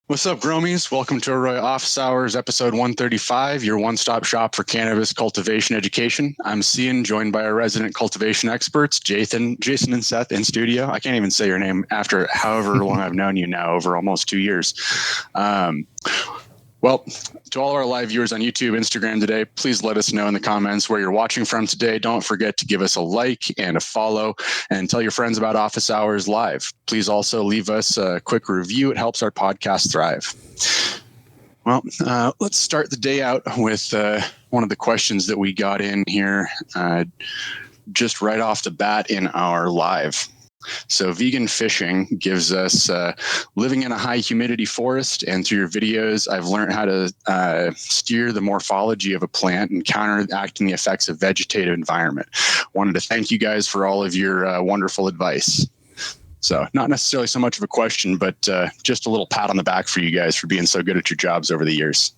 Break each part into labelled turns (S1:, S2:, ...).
S1: What's up, Gromies? Welcome to Arroyo Office Hours, episode 135, your one-stop shop for cannabis cultivation education. I'm Cian, joined by our resident cultivation experts, Jason and Seth in studio. I can't even say your name after however long I've known you now, over almost 2 years. Well, to all of our live viewers on YouTube, Instagram today, please let us know in the comments where you're watching from today. Don't forget to give us a like and a follow and tell your friends about Office Hours Live. Please also leave us a quick review. It helps our podcast thrive. Well, let's start the day out with one of the questions that we got in here just right off the bat in our live. So vegan fishing gives us living in a high humidity forest, and through your videos, I've learned how to steer the morphology of a plant and counteracting the effects of vegetative environment. Wanted to thank you guys for all of your wonderful advice. So not necessarily so much of a question, but just a little pat on the back for you guys for being so good at your jobs over the years.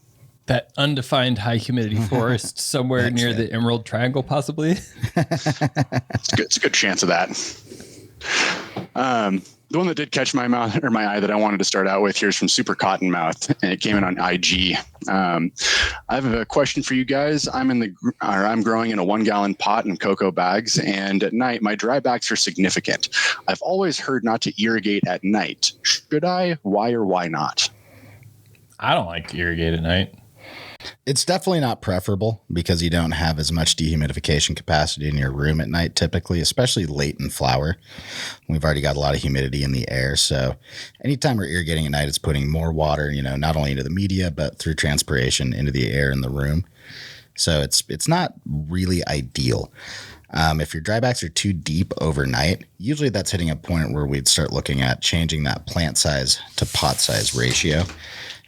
S2: That undefined high humidity forest somewhere near the Emerald Triangle, possibly.
S1: It's a good chance of that. The one that did catch my eye that I wanted to start out with here is from Super Cottonmouth, and it came in on IG. I have a question for you guys. I'm growing in a 1 gallon pot in Coco bags, and at night my drybacks are significant. I've always heard not to irrigate at night. Should I? Why or why not?
S2: I don't like to irrigate at night.
S3: It's definitely not preferable because you don't have as much dehumidification capacity in your room at night typically, especially late in flower. We've already got a lot of humidity in the air. So anytime we're irrigating at night, it's putting more water, not only into the media, but through transpiration into the air in the room. So it's not really ideal. If your drybacks are too deep overnight, usually that's hitting a point where we'd start looking at changing that plant size to pot size ratio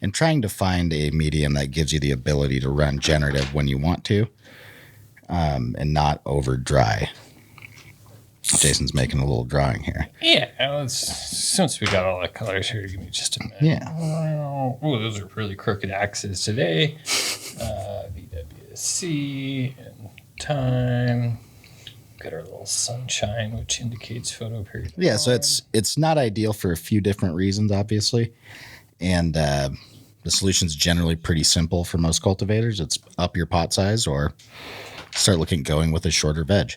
S3: and trying to find a medium that gives you the ability to run generative when you want to, and not over dry. Jason's making a little drawing here.
S2: Yeah, since we got all the colors here, give me just a minute.
S3: Yeah.
S2: Oh, those are really crooked axes today. VWC and time. Got our little sunshine, which indicates photo period.
S3: Yeah, so it's not ideal for a few different reasons, obviously. And the solution's generally pretty simple for most cultivators. It's up your pot size or start going with a shorter veg.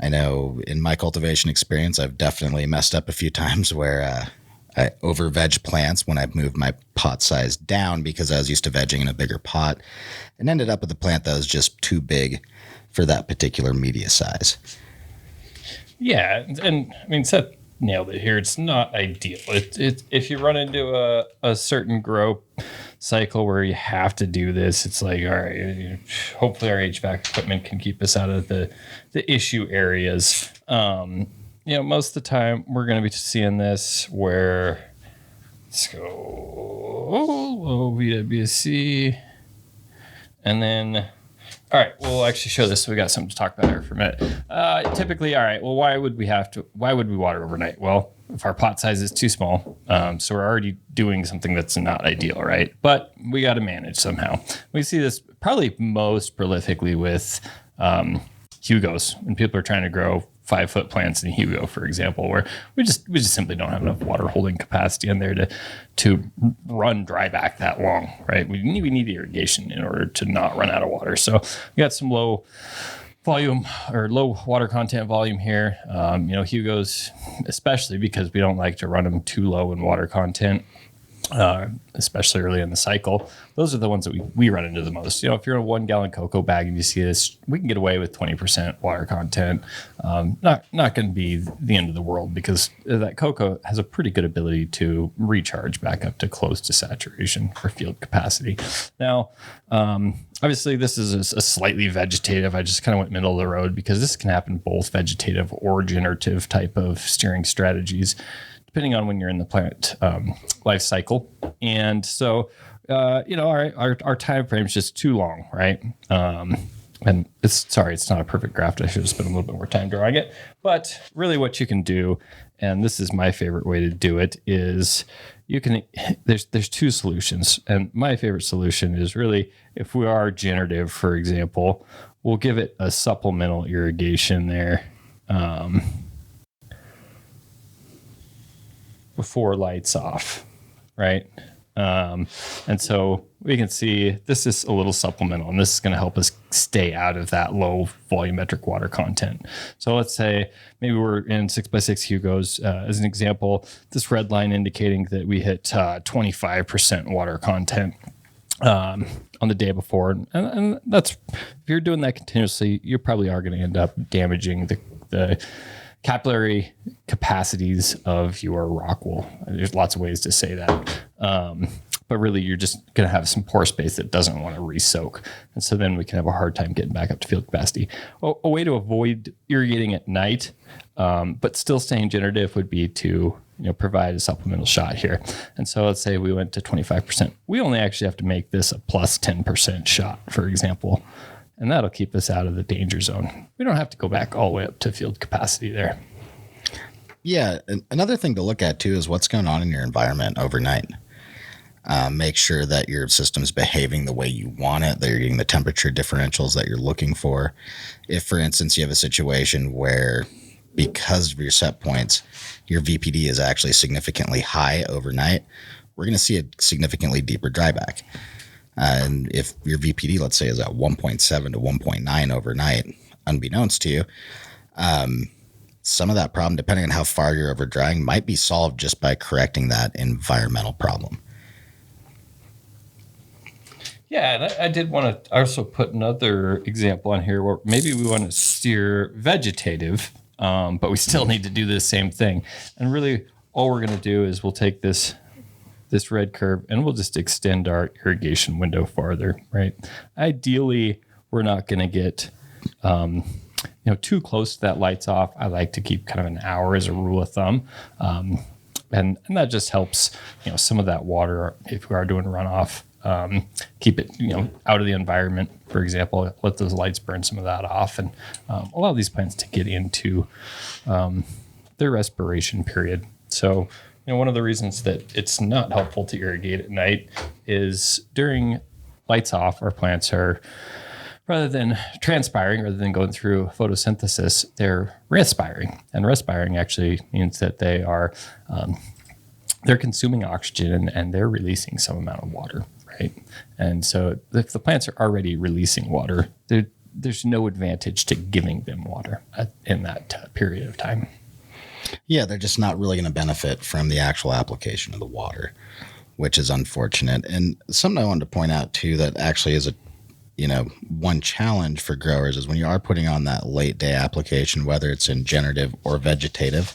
S3: I know in my cultivation experience, I've definitely messed up a few times where I over veg plants when I've moved my pot size down because I was used to vegging in a bigger pot and ended up with a plant that was just too big for that particular media size.
S2: Yeah, and I mean, Seth nailed it here. It's not ideal. If you run into a certain grow cycle where you have to do this, it's like, all right, hopefully our HVAC equipment can keep us out of the issue areas. Most of the time we're going to be seeing this where, let's go low VWC, and then, all right, we'll actually show this so we got something to talk about here for a minute. Typically, all right, well, why would we water overnight? Well, if our pot size is too small, so we're already doing something that's not ideal, right? But we got to manage somehow. We see this probably most prolifically with Hugos, when people are trying to grow 5-foot plants in Hugo, for example, where we just simply don't have enough water holding capacity in there to run dryback that long, right? We need irrigation in order to not run out of water. So we got some low volume or low water content volume here. Hugos, especially because we don't like to run them too low in water content, especially early in the cycle. Those are the ones that we run into the most. If you're in a 1 gallon Coco bag and you see this, we can get away with 20% water content. Not going to be the end of the world because that Coco has a pretty good ability to recharge back up to close to saturation for field capacity. Now, obviously this is a slightly vegetative. I just kind of went middle of the road because this can happen both vegetative or generative type of steering strategies, depending on when you're in the plant life cycle. And so, our time frame is just too long, right? And it's not a perfect graph. I should have spent a little bit more time drawing it. But really what you can do, and this is my favorite way to do it, is there's two solutions. And my favorite solution is really, if we are generative, for example, we'll give it a supplemental irrigation there. Before lights off. right? And so we can see this is a little supplemental, and this is going to help us stay out of that low volumetric water content. So let's say maybe we're in 6x6 Hugos as an example, this red line indicating that we hit 25% water content on the day before. And that's, if you're doing that continuously, you probably are going to end up damaging the capillary capacities of your rock wool. There's lots of ways to say that. But really, you're just going to have some pore space that doesn't want to re-soak. And so then we can have a hard time getting back up to field capacity. A way to avoid irrigating at night, but still staying generative, would be to provide a supplemental shot here. And so let's say we went to 25%. We only actually have to make this a plus 10% shot, for example. And that'll keep us out of the danger zone. We don't have to go back all the way up to field capacity there.
S3: Yeah. Another thing to look at too is what's going on in your environment overnight. Make sure that your system's behaving the way you want it, that you're getting the temperature differentials that you're looking for. If, for instance, you have a situation where because of your set points, your VPD is actually significantly high overnight, we're going to see a significantly deeper dryback. And if your VPD, let's say, is at 1.7 to 1.9 overnight, unbeknownst to you, some of that problem, depending on how far you're over drying, might be solved just by correcting that environmental problem.
S2: Yeah, and I did want to also put another example on here where maybe we want to steer vegetative, but we still need to do the same thing. And really, all we're going to do is we'll take this red curve and we'll just extend our irrigation window farther, right? Ideally, we're not going to get too close to that lights off. I like to keep kind of an hour as a rule of thumb. And that just helps, some of that water, if we are doing runoff, keep it, out of the environment, for example, let those lights burn some of that off and allow these plants to get into their respiration period. So, one of the reasons that it's not helpful to irrigate at night is during lights off, our plants are, rather than transpiring, rather than going through photosynthesis, they're respiring. And respiring actually means that they are, they're consuming oxygen and they're releasing some amount of water, right? And so if the plants are already releasing water, there's no advantage to giving them water in that period of time.
S3: Yeah, they're just not really going to benefit from the actual application of the water, which is unfortunate. And something I wanted to point out too that actually is one challenge for growers is when you are putting on that late day application, whether it's in generative or vegetative,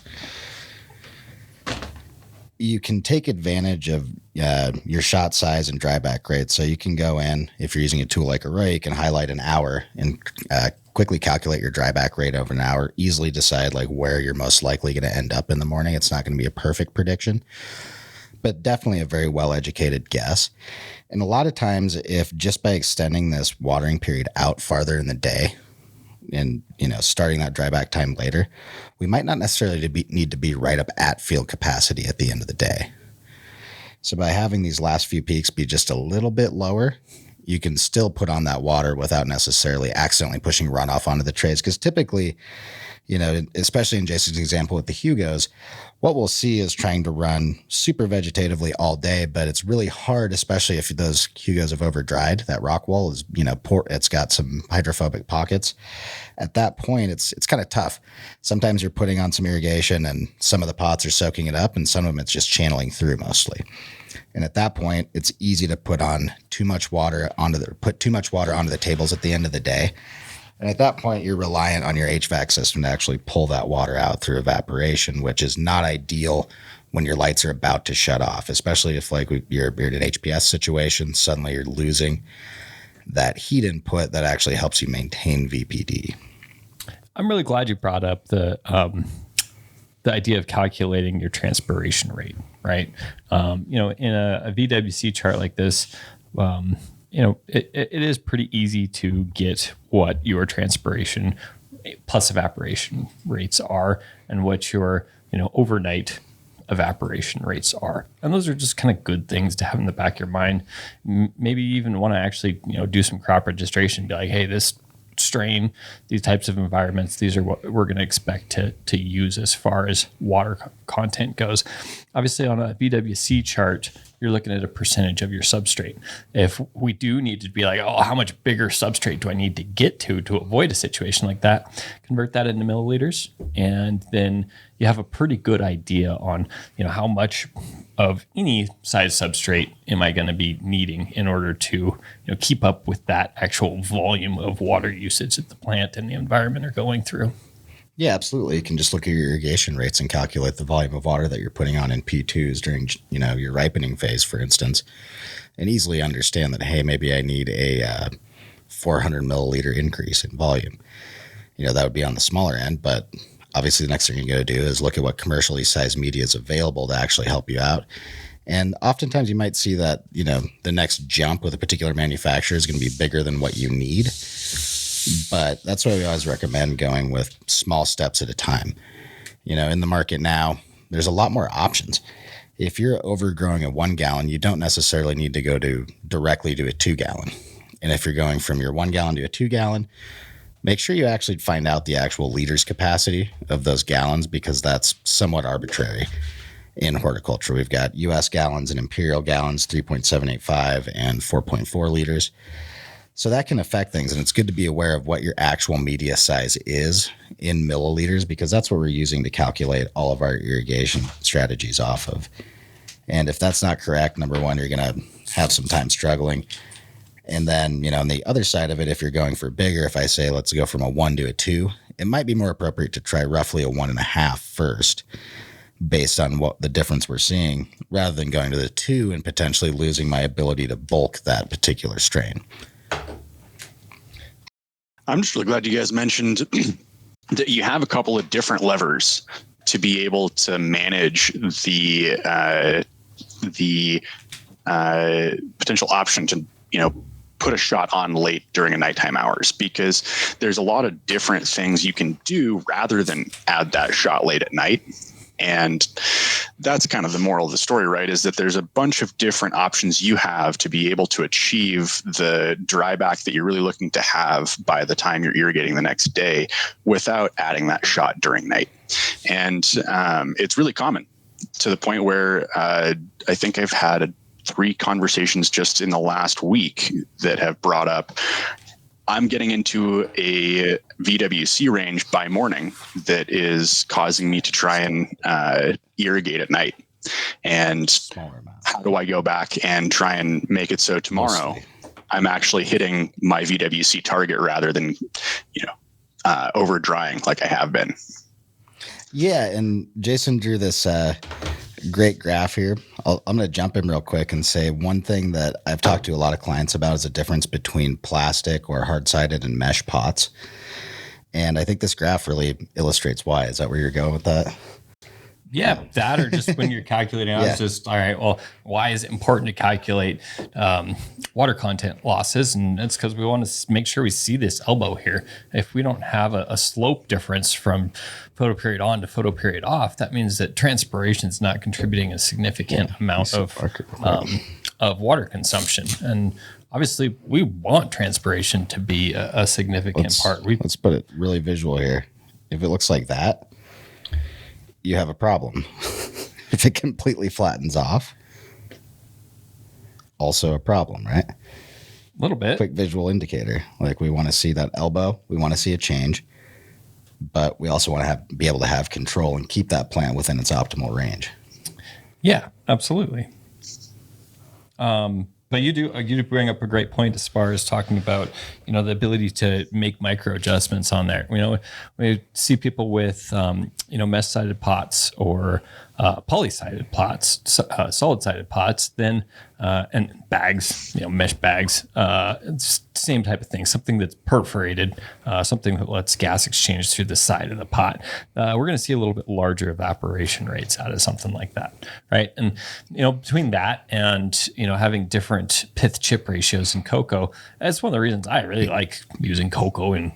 S3: you can take advantage of your shot size and dryback rate. So you can go in, if you're using a tool like Arroyo, you can highlight an hour and quickly calculate your dryback rate over an hour, easily decide like where you're most likely going to end up in the morning. It's not going to be a perfect prediction, but definitely a very well-educated guess. And a lot of times, if just by extending this watering period out farther in the day and, starting that dryback time later, we might not necessarily need to be right up at field capacity at the end of the day. So by having these last few peaks be just a little bit lower, you can still put on that water without necessarily accidentally pushing runoff onto the trays. Because typically, especially in Jason's example with the Hugos, what we'll see is trying to run super vegetatively all day, but it's really hard, especially if those Hugos have over dried. That rock wall is, it's got some hydrophobic pockets. At that point, it's kind of tough. Sometimes you're putting on some irrigation and some of the pots are soaking it up and some of them it's just channeling through mostly. And at that point, it's easy to put too much water onto the tables at the end of the day. And at that point, you're reliant on your HVAC system to actually pull that water out through evaporation, which is not ideal when your lights are about to shut off, especially if you're in an HPS situation, suddenly you're losing that heat input that actually helps you maintain VPD.
S2: I'm really glad you brought up the idea of calculating your transpiration rate, right? In a VWC chart like this, it is pretty easy to get what your transpiration plus evaporation rates are and what your, overnight evaporation rates are. And those are just kind of good things to have in the back of your mind. Maybe you even want to actually, do some crop registration, be like, hey, this strain, these types of environments, these are what we're going to expect to use as far as water content goes. Obviously on a VWC chart, you're looking at a percentage of your substrate. If we do need to be like, oh, how much bigger substrate do I need to get to avoid a situation like that, convert that into milliliters, and then you have a pretty good idea on, how much of any size substrate am I going to be needing in order to, keep up with that actual volume of water usage that the plant and the environment are going through.
S3: Yeah, absolutely. You can just look at your irrigation rates and calculate the volume of water that you're putting on in P2s during, your ripening phase, for instance, and easily understand that, hey, maybe I need a 400 milliliter increase in volume. That would be on the smaller end, but obviously the next thing you're going to do is look at what commercially sized media is available to actually help you out. And oftentimes you might see that, the next jump with a particular manufacturer is going to be bigger than what you need. But that's why we always recommend going with small steps at a time. In the market now, there's a lot more options. If you're overgrowing a 1 gallon, you don't necessarily need to go directly to a 2 gallon. And if you're going from your 1 gallon to a 2 gallon, make sure you actually find out the actual liters capacity of those gallons, because that's somewhat arbitrary. In horticulture, we've got US gallons and imperial gallons, 3.785 and 4.4 liters. So that can affect things, and it's good to be aware of what your actual media size is in milliliters, because that's what we're using to calculate all of our irrigation strategies off of. And if that's not correct, number one, you're going to have some time struggling. And then, on the other side of it, if you're going for bigger, if I say let's go from a 1 to a 2, it might be more appropriate to try roughly a 1.5 first, based on what the difference we're seeing, rather than going to the 2 and potentially losing my ability to bulk that particular strain.
S1: I'm just really glad you guys mentioned that you have a couple of different levers to be able to manage the potential option to, put a shot on late during a nighttime hours, because there's a lot of different things you can do rather than add that shot late at night. And that's kind of the moral of the story, right? Is that there's a bunch of different options you have to be able to achieve the dryback that you're really looking to have by the time you're irrigating the next day without adding that shot during night. And it's really common, to the point where I think I've had 3 conversations just in the last week that have brought up, I'm getting into a VWC range by morning that is causing me to try and irrigate at night. And how do I go back and try and make it so tomorrow I'm actually hitting my VWC target rather than, over drying like I have been?
S3: Yeah, and Jason drew this great graph here. I'm going to jump in real quick and say one thing that I've talked to a lot of clients about is the difference between plastic or hard-sided and mesh pots. And I think this graph really illustrates why. Is that where you're going with that?
S2: Yeah, that, or just when you're calculating out, it's just, all right, well, why is it important to calculate water content losses? And that's because we want to make sure we see this elbow here. If we don't have a slope difference from photoperiod on to photoperiod off, that means that transpiration is not contributing a significant amount of water consumption. And obviously, we want transpiration to be a significant part.
S3: Let's put it really visual here. If it looks like that, you have a problem. If it completely flattens off, also a problem, right?
S2: A little bit.
S3: Quick visual indicator. Like, we want to see that elbow. We want to see a change, but we also want to be able to have control and keep that plant within its optimal range.
S2: Yeah, absolutely. But you do bring up a great point as far as talking about, the ability to make micro adjustments on there. We see people with, mesh-sided pots or poly-sided pots, solid-sided pots, then and bags, mesh bags. It's the same type of thing. Something that's perforated, something that lets gas exchange through the side of the pot. We're going to see a little bit larger evaporation rates out of something like that, right? And between that and having different pith chip ratios in Coco, that's one of the reasons I really like using Coco and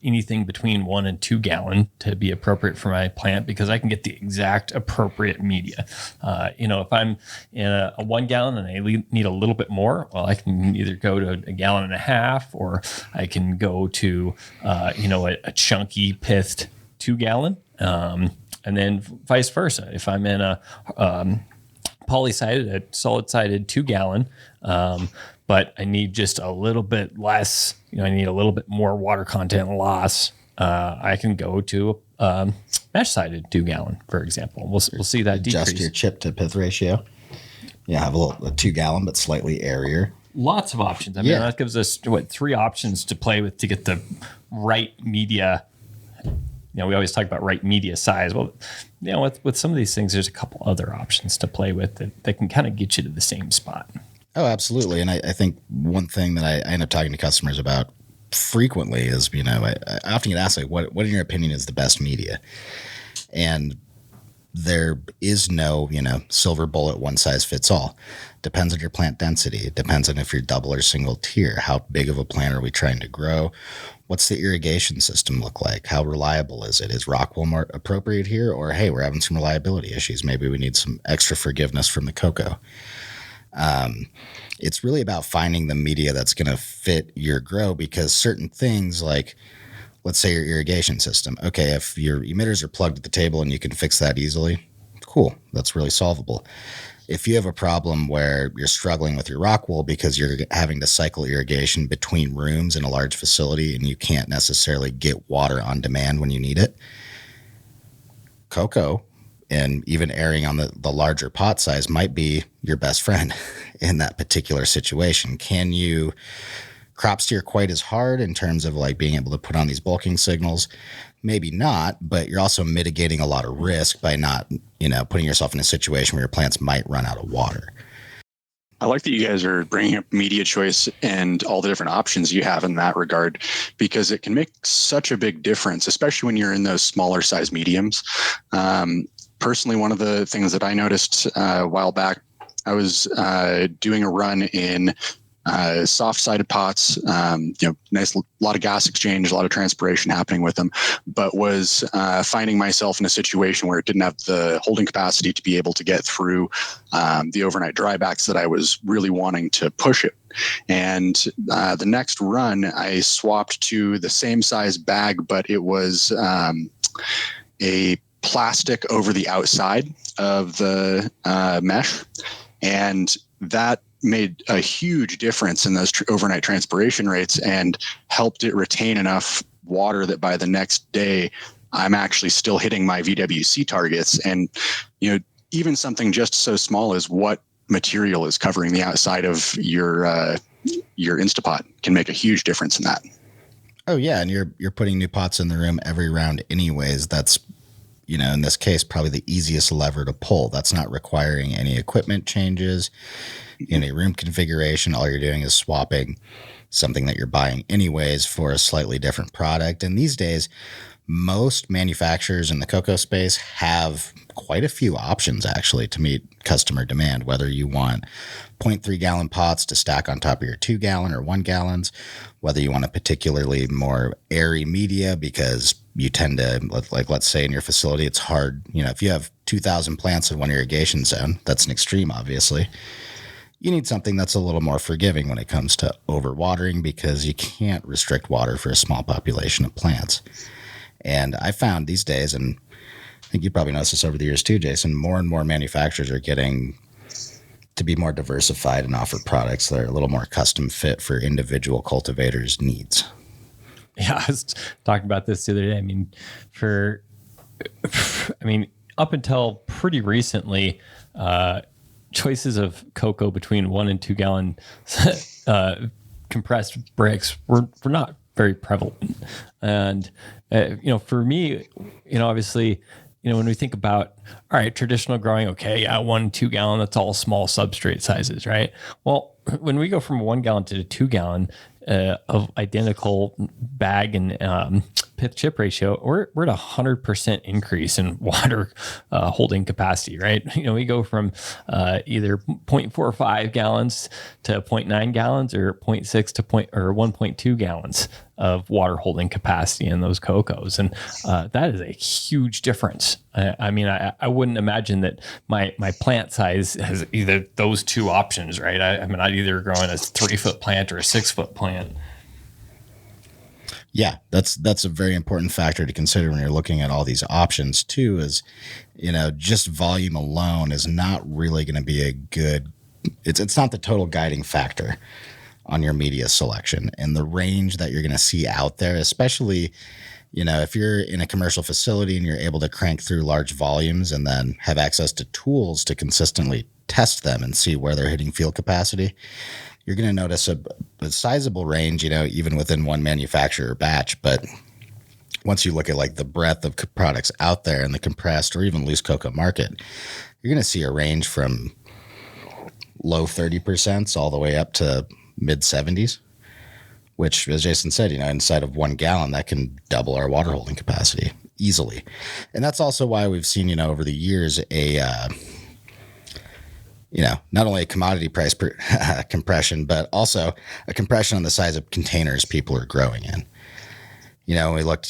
S2: anything between 1 and 2 gallon to be appropriate for my plant, because I can get the exact appropriate media. If I'm in a 1 gallon and I need a little bit more, well, I can either go to 1.5 gallons, or I can go to a chunky pithed 2 gallon, and then vice versa. If I'm in a poly-sided, a solid-sided 2-gallon, but I need just a little bit less. I need a little bit more water content loss. I can go to a mesh-sided 2-gallon, for example. We'll see that decrease.
S3: Adjust your chip to pith ratio. Yeah, have a 2-gallon, but slightly airier.
S2: Lots of options. I mean, that gives us 3 options to play with to get the right media. We always talk about right media size. Well, with some of these things, there's a couple other options to play with that can kind of get you to the same spot.
S3: Oh, absolutely. And I think one thing that I end up talking to customers about frequently is, I often get asked, like, what in your opinion is the best media? And there is no, silver bullet, one size fits all. Depends on your plant density. It depends on if you're double or single tier. How big of a plant are we trying to grow? What's the irrigation system look like? How reliable is it? Is Rockwool more appropriate here? Or, hey, we're having some reliability issues. Maybe we need some extra forgiveness from the Coco. It's really about finding the media that's going to fit your grow, because certain things, like, let's say your irrigation system. Okay, if your emitters are plugged at the table and you can fix that easily, cool. That's really solvable. If you have a problem where you're struggling with your Rockwool because you're having to cycle irrigation between rooms in a large facility and you can't necessarily get water on demand when you need it, Coco, and even airing on the larger pot size, might be your best friend in that particular situation. Can you crop steer quite as hard in terms of like being able to put on these bulking signals? Maybe not, but you're also mitigating a lot of risk by not, putting yourself in a situation where your plants might run out of water.
S1: I like that you guys are bringing up media choice and all the different options you have in that regard, because it can make such a big difference, especially when you're in those smaller size mediums. Personally, one of the things that I noticed a while back, I was doing a run in soft-sided pots, nice, lot of gas exchange, a lot of transpiration happening with them, but was finding myself in a situation where it didn't have the holding capacity to be able to get through the overnight drybacks that I was really wanting to push it. And the next run, I swapped to the same size bag, but it was a plastic over the outside of the mesh, and that made a huge difference in those overnight transpiration rates and helped it retain enough water that by the next day I'm actually still hitting my VWC targets. And even something just so small as what material is covering the outside of your Instapot can make a huge difference in that.
S3: Oh yeah, and you're putting new pots in the room every round anyways. That's, in this case, probably the easiest lever to pull. That's not requiring any equipment changes, any room configuration. All you're doing is swapping something that you're buying anyways for a slightly different product. And these days, most manufacturers in the Coco space have quite a few options actually to meet customer demand, whether you want 0.3 gallon pots to stack on top of your 2 gallon or 1 gallons, whether you want a particularly more airy media because you tend to, like, let's say in your facility, it's hard, if you have 2,000 plants in one irrigation zone, that's an extreme, obviously. You need something that's a little more forgiving when it comes to overwatering, because you can't restrict water for a small population of plants. And I found these days, and I think you probably noticed this over the years too, Jason, more and more manufacturers are getting to be more diversified and offer products that are a little more custom fit for individual cultivators' needs.
S2: Yeah, I was talking about this the other day. Up until pretty recently, choices of Coco between 1 and 2 gallon compressed bricks were not very prevalent. And, for me, obviously, when we think about, all right, traditional growing, okay, yeah, 1, 2 gallon, that's all small substrate sizes, right? Well, when we go from 1 gallon to 2 gallon of identical bag and pith chip ratio, we're at 100% increase in water holding capacity, right? We go from either 0.45 gallons to 0.9 gallons or 0.6 to 1.2 gallons of water holding capacity in those Cocos. And that is a huge difference. I wouldn't imagine that my plant size has either those two options, right? I'd either growing a 3-foot plant or a 6-foot plant.
S3: Yeah, that's a very important factor to consider when you're looking at all these options too, is, just volume alone is not really going to be a good, it's not the total guiding factor on your media selection. And the range that you're going to see out there, especially, if you're in a commercial facility and you're able to crank through large volumes and then have access to tools to consistently test them and see where they're hitting field capacity, you're going to notice a sizable range, even within one manufacturer batch. But once you look at like the breadth of products out there in the compressed or even loose cocoa market, you're going to see a range from low 30% all the way up to mid 70s, which, as Jason said, inside of 1 gallon, that can double our water holding capacity easily. And that's also why we've seen, over the years, not only a commodity price compression, but also a compression on the size of containers people are growing in. We looked,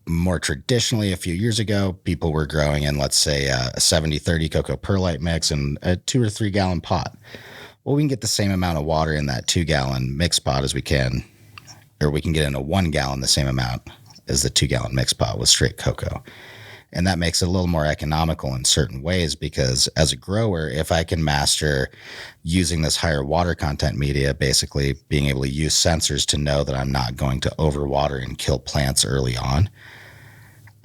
S3: more traditionally a few years ago, people were growing in, let's say, a 70-30 cocoa perlite mix in a 2 or 3 gallon pot. Well, we can get the same amount of water in that 2 gallon mix pot as we can, or we can get in a 1 gallon the same amount as the 2 gallon mix pot with straight cocoa. And that makes it a little more economical in certain ways, because as a grower, if I can master using this higher water content media, basically being able to use sensors to know that I'm not going to overwater and kill plants early on,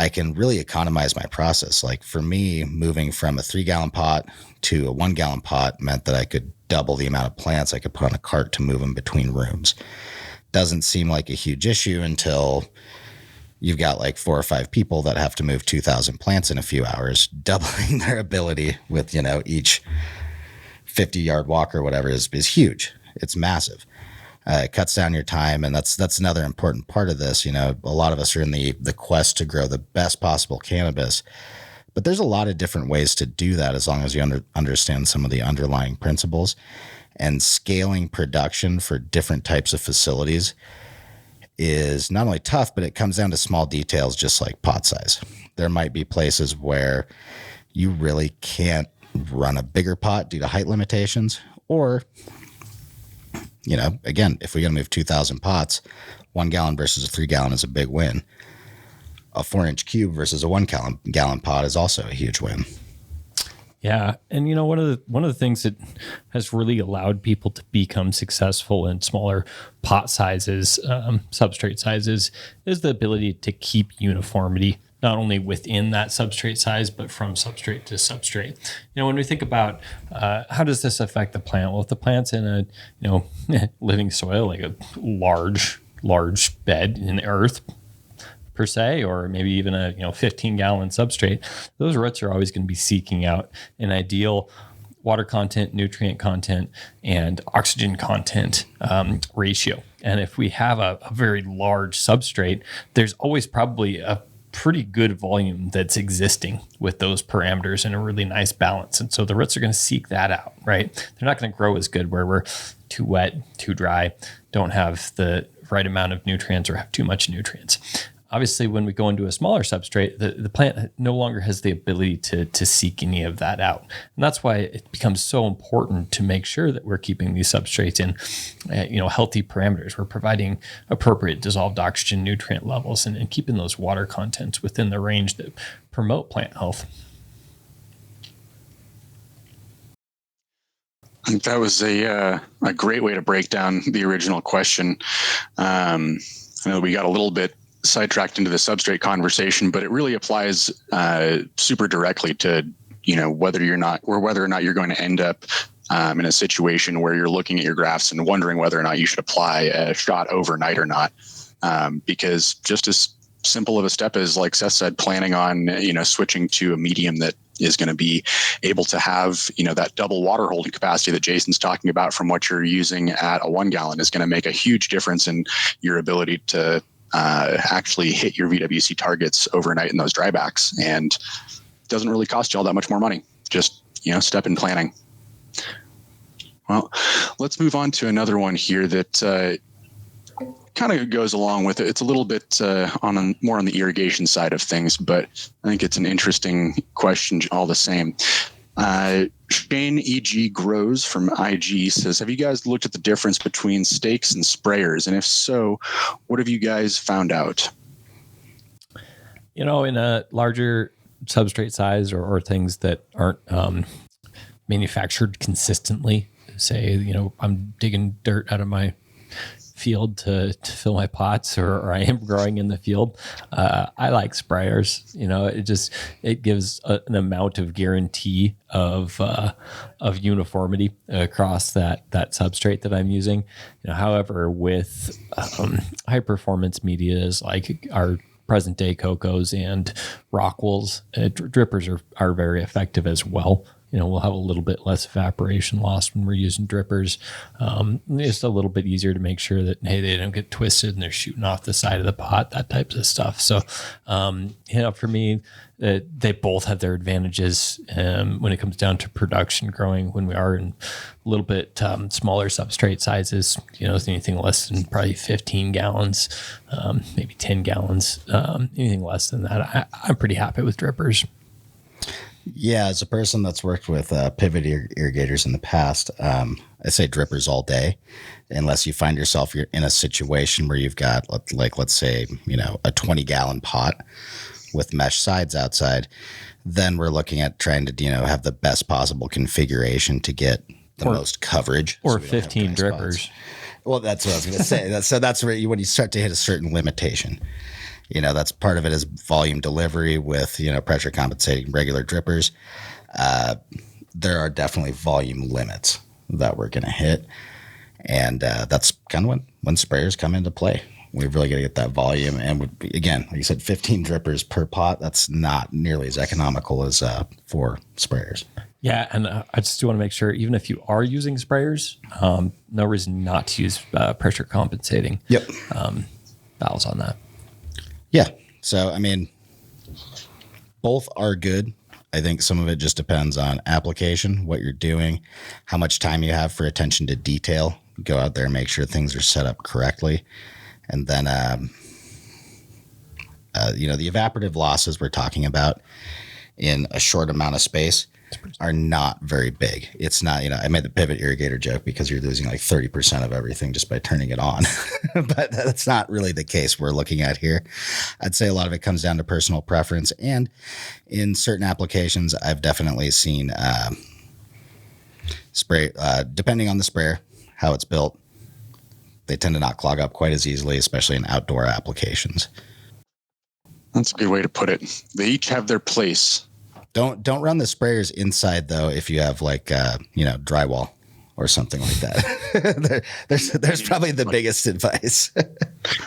S3: I can really economize my process. Like for me, moving from a 3 gallon pot to a 1 gallon pot meant that I could double the amount of plants I could put on a cart to move them between rooms. Doesn't seem like a huge issue until you've got like 4 or 5 people that have to move 2,000 plants in a few hours, doubling their ability with, each 50-yard walk or whatever is huge. It's massive. It cuts down your time, and that's another important part of this. A lot of us are in the quest to grow the best possible cannabis, but there's a lot of different ways to do that as long as you understand some of the underlying principles. And scaling production for different types of facilities is not only tough, but it comes down to small details, just like pot size. There might be places where you really can't run a bigger pot due to height limitations, or, again, if we're going to move 2,000 pots, 1 gallon versus a 3 gallon is a big win. A 4-inch cube versus a 1 gallon pot is also a huge win.
S2: Yeah, and one of the things that has really allowed people to become successful in smaller pot sizes, substrate sizes, is the ability to keep uniformity, not only within that substrate size, but from substrate to substrate. When we think about how does this affect the plant? Well, if the plant's in a living soil, like a large bed in the earth, per se, or maybe even a 15-gallon substrate, those roots are always going to be seeking out an ideal water content, nutrient content, and oxygen content ratio. And if we have a very large substrate, there's always probably a pretty good volume that's existing with those parameters in a really nice balance. And so the roots are going to seek that out, right? They're not going to grow as good where we're too wet, too dry, don't have the right amount of nutrients, or have too much nutrients. Obviously, when we go into a smaller substrate, the plant no longer has the ability to seek any of that out. And that's why it becomes so important to make sure that we're keeping these substrates in healthy parameters. We're providing appropriate dissolved oxygen nutrient levels and keeping those water contents within the range that promote plant health.
S1: I think that was a great way to break down the original question. I know we got a little bit sidetracked into the substrate conversation, but it really applies super directly to whether or not you're going to end up in a situation where you're looking at your graphs and wondering whether or not you should apply a shot overnight or not, because just as simple of a step as, like Seth said, planning on switching to a medium that is going to be able to have that double water holding capacity that Jason's talking about from what you're using at a 1 gallon is going to make a huge difference in your ability to actually hit your VWC targets overnight in those drybacks, and it doesn't really cost you all that much more money. Just step in planning. Well, let's move on to another one here that kind of goes along with it. It's a little bit more on the irrigation side of things, but I think it's an interesting question all the same. Shane EG Grows from IG says, have you guys looked at the difference between stakes and sprayers? And if so, what have you guys found out?
S2: In a larger substrate size or things that aren't manufactured consistently, say, I'm digging dirt out of my field to fill my pots, or I am growing in the field. I like sprayers. It gives an amount of guarantee of uniformity across that substrate that I'm using. However, with high performance medias like our present day Cocos and Rockwells, drippers are very effective as well. We'll have a little bit less evaporation loss when we're using drippers. It's a little bit easier to make sure that, hey, they don't get twisted and they're shooting off the side of the pot, that type of stuff. So, for me, they both have their advantages when it comes down to production growing. When we are in a little bit smaller substrate sizes, anything less than probably 15 gallons, maybe 10 gallons, anything less than that, I'm pretty happy with drippers.
S3: Yeah, as a person that's worked with pivot irrigators in the past, I say drippers all day, unless you find yourself in a situation where you've got, let's say, a 20-gallon pot with mesh sides outside. Then we're looking at trying to, have the best possible configuration to get the most coverage.
S2: Or 15 drippers.
S3: Spots. Well, that's what I was going to say. So that's where when you start to hit a certain limitation. That's part of it is volume delivery with, pressure compensating regular drippers. There are definitely volume limits that we're going to hit. And that's kind of when sprayers come into play. We've really got to get that volume. And again, like you said, 15 drippers per pot, that's not nearly as economical as 4 sprayers.
S2: Yeah, and I just do want to make sure, even if you are using sprayers, no reason not to use pressure compensating valves on that.
S3: Yeah. So, both are good. I think some of it just depends on application, what you're doing, how much time you have for attention to detail. Go out there and make sure things are set up correctly. And then, the evaporative losses we're talking about in a short amount of space are not very big. It's not, I made the pivot irrigator joke because you're losing like 30% of everything just by turning it on. But that's not really the case we're looking at here. I'd say a lot of it comes down to personal preference. And in certain applications, I've definitely seen spray, depending on the sprayer, how it's built, they tend to not clog up quite as easily, especially in outdoor applications.
S1: That's a good way to put it. They each have their place.
S3: Don't run the sprayers inside though. If you have drywall or something like that, there's probably the biggest advice.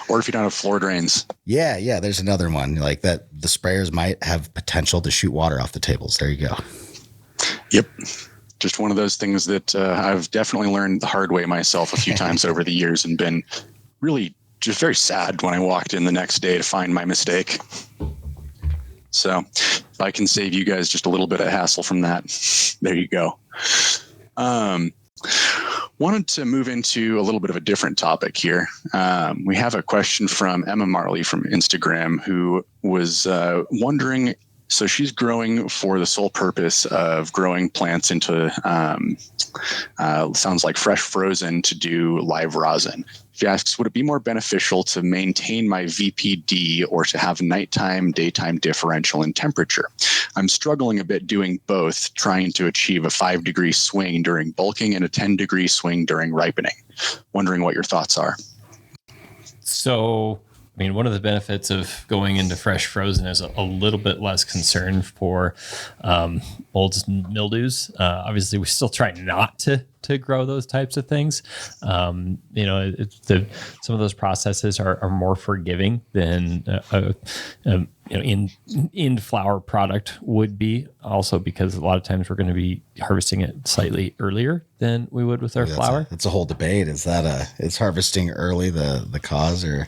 S1: Or if you don't have floor drains.
S3: Yeah. There's another one like that. The sprayers might have potential to shoot water off the tables. There you go.
S1: Yep. Just one of those things that I've definitely learned the hard way myself a few times over the years and been really just very sad when I walked in the next day to find my mistake. So if I can save you guys just a little bit of hassle from that, there you go. Wanted to move into a little bit of a different topic here. We have a question from Emma Marley from Instagram who was wondering, so she's growing for the sole purpose of growing plants into, sounds like fresh frozen to do live rosin. She asks, would it be more beneficial to maintain my VPD or to have nighttime, daytime differential in temperature? I'm struggling a bit doing both, trying to achieve a 5-degree swing during bulking and a 10-degree swing during ripening. Wondering what your thoughts are.
S2: So, one of the benefits of going into fresh frozen is a little bit less concern for molds and mildews. Obviously, we still try not to grow those types of things. Some of those processes are more forgiving than in flower product would be. Also, because a lot of times we're going to be harvesting it slightly earlier than we would with our flower.
S3: That's a whole debate. Is harvesting early the cause or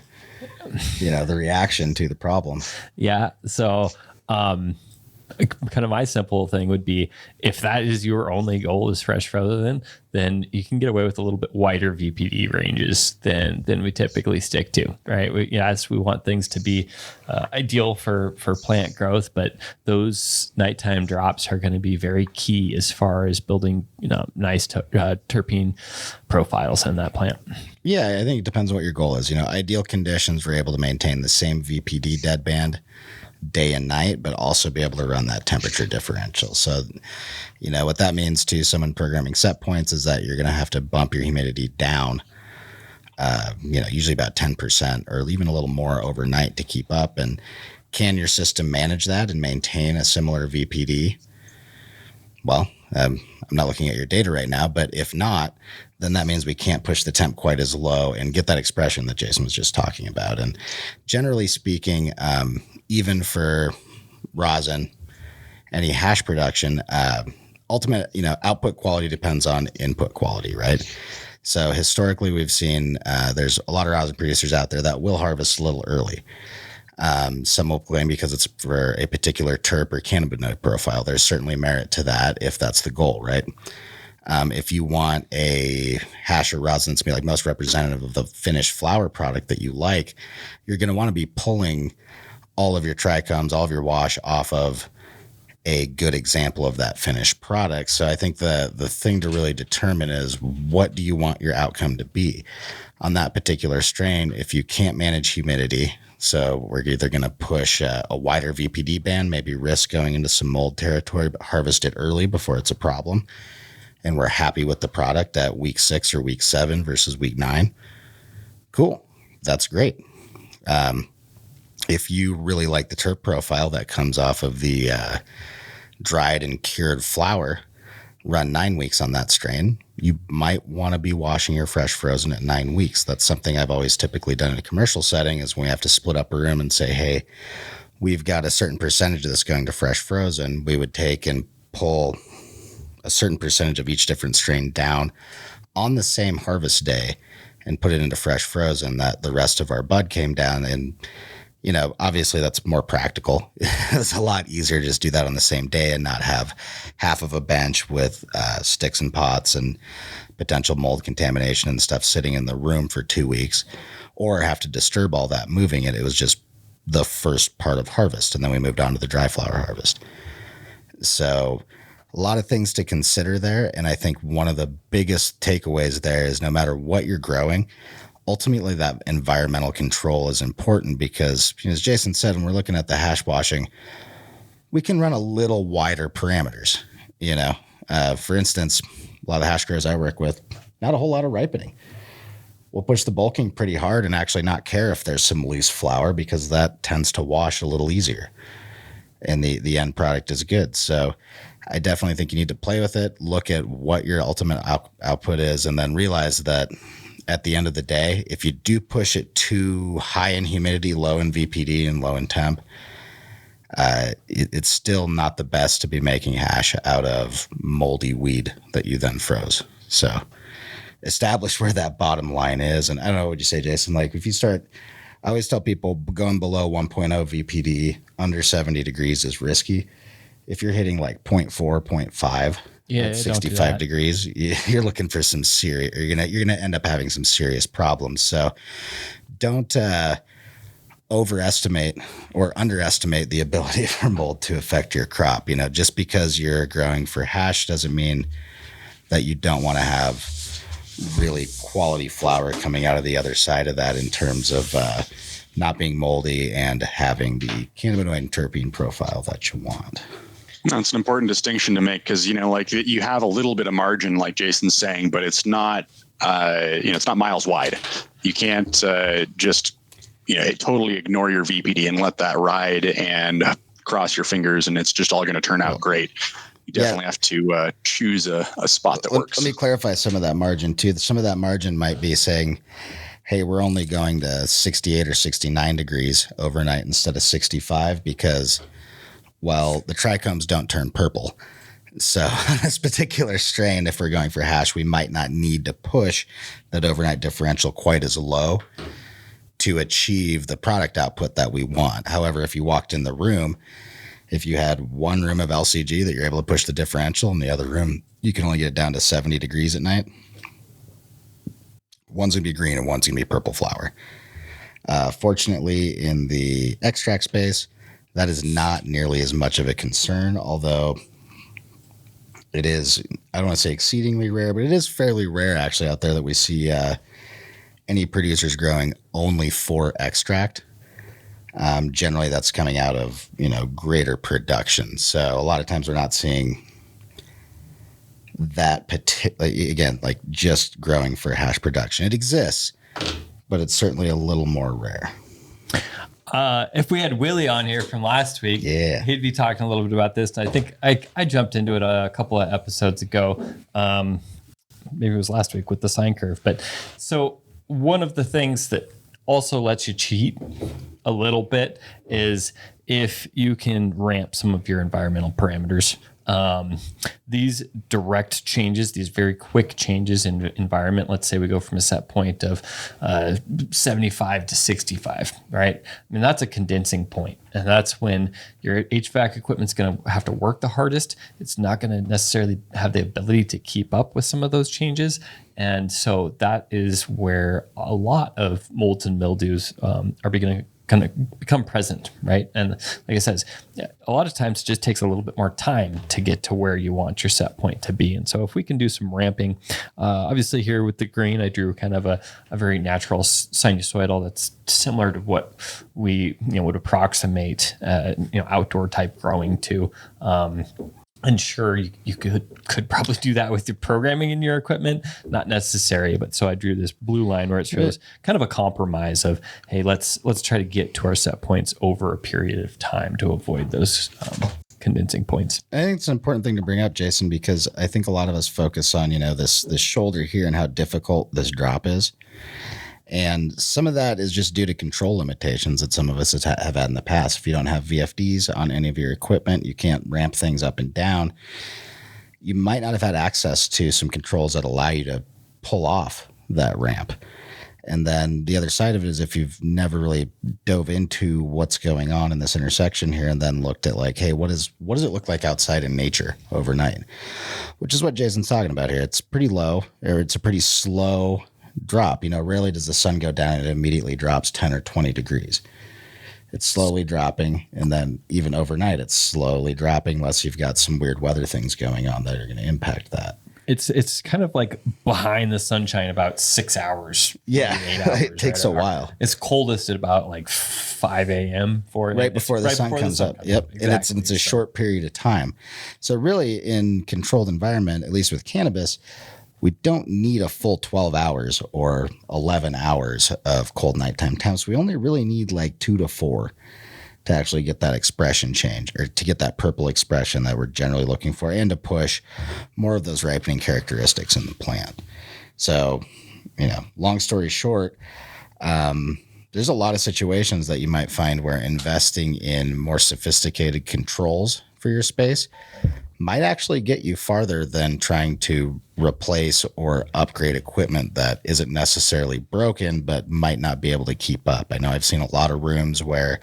S3: the reaction to the problem?
S2: Yeah. So, kind of my simple thing would be, if that is your only goal is fresh frozen, then you can get away with a little bit wider VPD ranges than we typically stick to, right? Yes, we want things to be ideal for plant growth, but those nighttime drops are going to be very key as far as building, nice terpene profiles in that plant.
S3: Yeah, I think it depends on what your goal is. Ideal conditions, we're able to maintain the same VPD deadband day and night, but also be able to run that temperature differential. So, what that means to someone programming set points is that you're going to have to bump your humidity down, usually about 10% or even a little more overnight to keep up. And can your system manage that and maintain a similar VPD? Well, I'm not looking at your data right now, but if not, then that means we can't push the temp quite as low and get that expression that Jason was just talking about. And generally speaking, even for rosin, any hash production, ultimate, output quality depends on input quality, right? So historically, we've seen there's a lot of rosin producers out there that will harvest a little early. Some will claim because it's for a particular terp or cannabinoid profile. There's certainly merit to that if that's the goal, right? If you want a hash or rosin to be like most representative of the finished flower product that you like, you're going to want to be pulling all of your trichomes, all of your wash off of a good example of that finished product. So I think the thing to really determine is, what do you want your outcome to be on that particular strain? If you can't manage humidity, so we're either going to push a wider VPD band, maybe risk going into some mold territory, but harvest it early before it's a problem, and we're happy with the product at week 6 or week 7 versus week 9, cool, that's great. If you really like the terp profile that comes off of the dried and cured flower, run 9 weeks on that strain. You might want to be washing your fresh frozen at 9 weeks. That's something I've always typically done in a commercial setting, is when we have to split up a room and say, hey, we've got a certain percentage of this going to fresh frozen. We would take and pull a certain percentage of each different strain down on the same harvest day and put it into fresh frozen, that the rest of our bud came down. And obviously that's more practical. It's a lot easier to just do that on the same day and not have half of a bench with sticks and pots and potential mold contamination and stuff sitting in the room for 2 weeks, or have to disturb all that moving it. It was just the first part of harvest, and then we moved on to the dry flower harvest. So a lot of things to consider there. And I think one of the biggest takeaways there is, no matter what you're growing, ultimately that environmental control is important, because, as Jason said, when we're looking at the hash washing, we can run a little wider parameters. For instance, a lot of the hash growers I work with, not a whole lot of ripening. We'll push the bulking pretty hard and actually not care if there's some loose flour, because that tends to wash a little easier and the end product is good. So I definitely think you need to play with it, look at what your ultimate output is, and then realize that at the end of the day, if you do push it too high in humidity, low in VPD, and low in temp, it's still not the best to be making hash out of moldy weed that you then froze. So establish where that bottom line is. And I don't know, what would you say, Jason? Like, if you start, I always tell people, going below 1.0 VPD under 70 degrees is risky. If you're hitting like 0.4, 0.5, at 65 degrees, you're looking for some serious, you're gonna end up having some serious problems. So don't overestimate or underestimate the ability for mold to affect your crop. Just because you're growing for hash doesn't mean that you don't want to have really quality flower coming out of the other side of that, in terms of not being moldy and having the cannabinoid and terpene profile that you want.
S1: That's an important distinction to make, because, you have a little bit of margin, like Jason's saying, but it's not, it's not miles wide. You can't just, totally ignore your VPD and let that ride and cross your fingers and it's just all going to turn out great. You definitely have to choose a spot that works.
S3: Let me clarify some of that margin too. Some of that margin might be saying, hey, we're only going to 68 or 69 degrees overnight instead of 65, because, well, the trichomes don't turn purple. So on this particular strain, if we're going for hash, we might not need to push that overnight differential quite as low to achieve the product output that we want. However, if you walked in the room If you had one room of LCG that you're able to push the differential, and the other room you can only get it down to 70 degrees at night, one's going to be green and one's going to be purple flower. Fortunately, in the extract space, that is not nearly as much of a concern, although it is, I don't want to say exceedingly rare, but it is fairly rare actually out there that we see any producers growing only for extract. Generally, that's coming out of, greater production. So a lot of times we're not seeing that particular, again, like just growing for hash production. It exists, but it's certainly a little more rare.
S2: If we had Willie on here from last week, he'd be talking a little bit about this. And I think I jumped into it a couple of episodes ago. Maybe it was last week with the sine curve. But so one of the things that also lets you cheat a little bit is if you can ramp some of your environmental parameters. These direct changes, these very quick changes in environment, let's say we go from a set point of 75 to 65, right? I mean, that's a condensing point, and that's when your HVAC equipment's going to have to work the hardest. It's not going to necessarily have the ability to keep up with some of those changes. And so that is where a lot of molds and mildews are beginning to kind of become present, right? And like I said, a lot of times it just takes a little bit more time to get to where you want your set point to be. And so if we can do some ramping, obviously here with the green, I drew kind of a very natural sinusoidal that's similar to what we would approximate outdoor type growing to. And sure, you could probably do that with your programming in your equipment, not necessary. But so I drew this blue line where it shows kind of a compromise of, hey, let's try to get to our set points over a period of time to avoid those condensing points.
S3: I think it's an important thing to bring up, Jason, because I think a lot of us focus on this shoulder here and how difficult this drop is. And some of that is just due to control limitations that some of us have had in the past. If you don't have VFDs on any of your equipment, you can't ramp things up and down. You might not have had access to some controls that allow you to pull off that ramp. And then the other side of it is if you've never really dove into what's going on in this intersection here and then looked at like, hey, what does it look like outside in nature overnight? Which is what Jason's talking about here. It's pretty low, or it's a pretty slow drop. Rarely does the sun go down and it immediately drops 10 or 20 degrees. It's slowly dropping, and then even overnight it's slowly dropping unless you've got some weird weather things going on that are going to impact that.
S2: It's kind of like behind the sunshine about 6 hours.
S3: Yeah,
S2: 8 hours,
S3: it takes a while.
S2: It's coldest at about like 5 a.m.
S3: Right before the sun comes up. Yep, exactly. And it's a short period of time. So really, in controlled environment, at least with cannabis, we don't need a full 12 hours or 11 hours of cold nighttime temps. We only really need like 2 to 4 to actually get that expression change, or to get that purple expression that we're generally looking for, and to push more of those ripening characteristics in the plant. So, long story short, there's a lot of situations that you might find where investing in more sophisticated controls for your space might actually get you farther than trying to replace or upgrade equipment that isn't necessarily broken but might not be able to keep up. I know I've seen a lot of rooms where,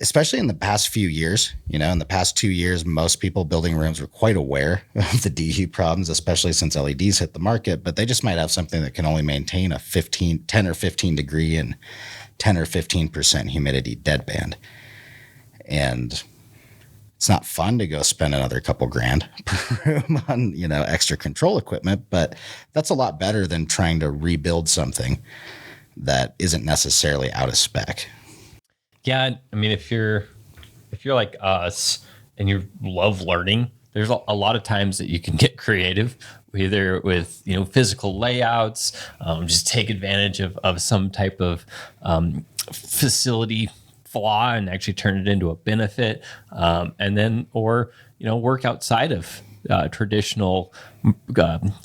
S3: especially in the past few years, in the past 2 years, most people building rooms were quite aware of the dehu problems, especially since LEDs hit the market, but they just might have something that can only maintain a 10 or 15 degree and 10 or 15% humidity deadband. And it's not fun to go spend another couple grand per room on, extra control equipment, but that's a lot better than trying to rebuild something that isn't necessarily out of spec.
S2: Yeah, I mean, if you're like us and you love learning, there's a lot of times that you can get creative, either with physical layouts, just take advantage of some type of facility flaw and actually turn it into a benefit, and then or work outside of traditional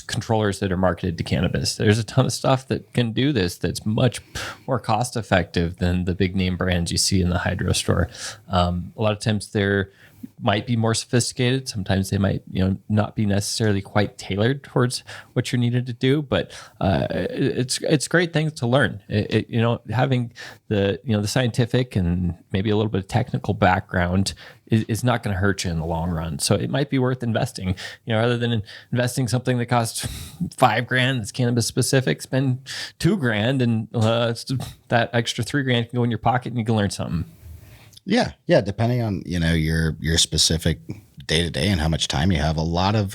S2: controllers that are marketed to cannabis. There's a ton of stuff that can do this that's much more cost effective than the big name brands you see in the hydro store. A lot of times they're might be more sophisticated. Sometimes they might, not be necessarily quite tailored towards what you're needed to do. But it's great things to learn. Having the scientific and maybe a little bit of technical background is not going to hurt you in the long run. So it might be worth investing. Rather than investing something that costs $5,000 that's cannabis specific, spend $2,000 and that extra $3,000 can go in your pocket and you can learn something.
S3: Yeah. Depending on, your specific day to day and how much time you have, a lot of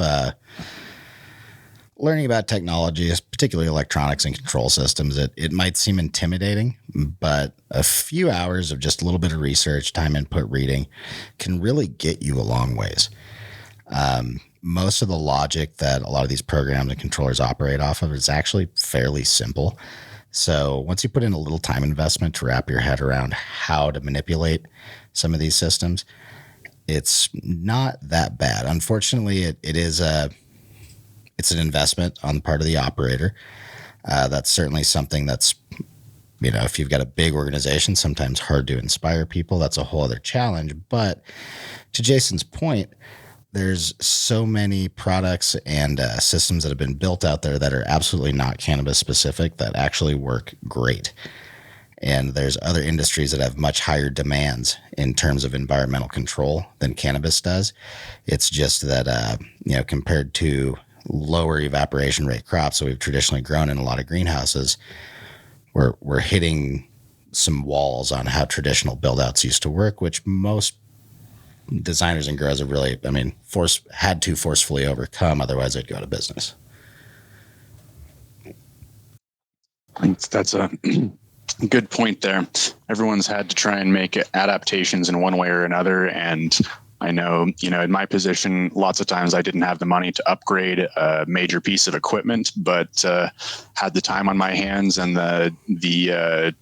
S3: learning about technology, particularly electronics and control systems, it might seem intimidating, but a few hours of just a little bit of research, time input, reading can really get you a long ways. Most of the logic that a lot of these programs and controllers operate off of is actually fairly simple. So once you put in a little time investment to wrap your head around how to manipulate some of these systems, it's not that bad. Unfortunately, it's an investment on the part of the operator. That's certainly something that's, if you've got a big organization, sometimes hard to inspire people. That's a whole other challenge. But to Jason's point, there's so many products and systems that have been built out there that are absolutely not cannabis specific that actually work great. And there's other industries that have much higher demands in terms of environmental control than cannabis does. It's just that, compared to lower evaporation rate crops that we've traditionally grown in a lot of greenhouses, we're hitting some walls on how traditional build outs used to work, which most designers and growers have really, had to forcefully overcome. Otherwise, they'd go out of business.
S1: That's a good point there. Everyone's had to try and make adaptations in one way or another. And I know, in my position, lots of times I didn't have the money to upgrade a major piece of equipment, but had the time on my hands and the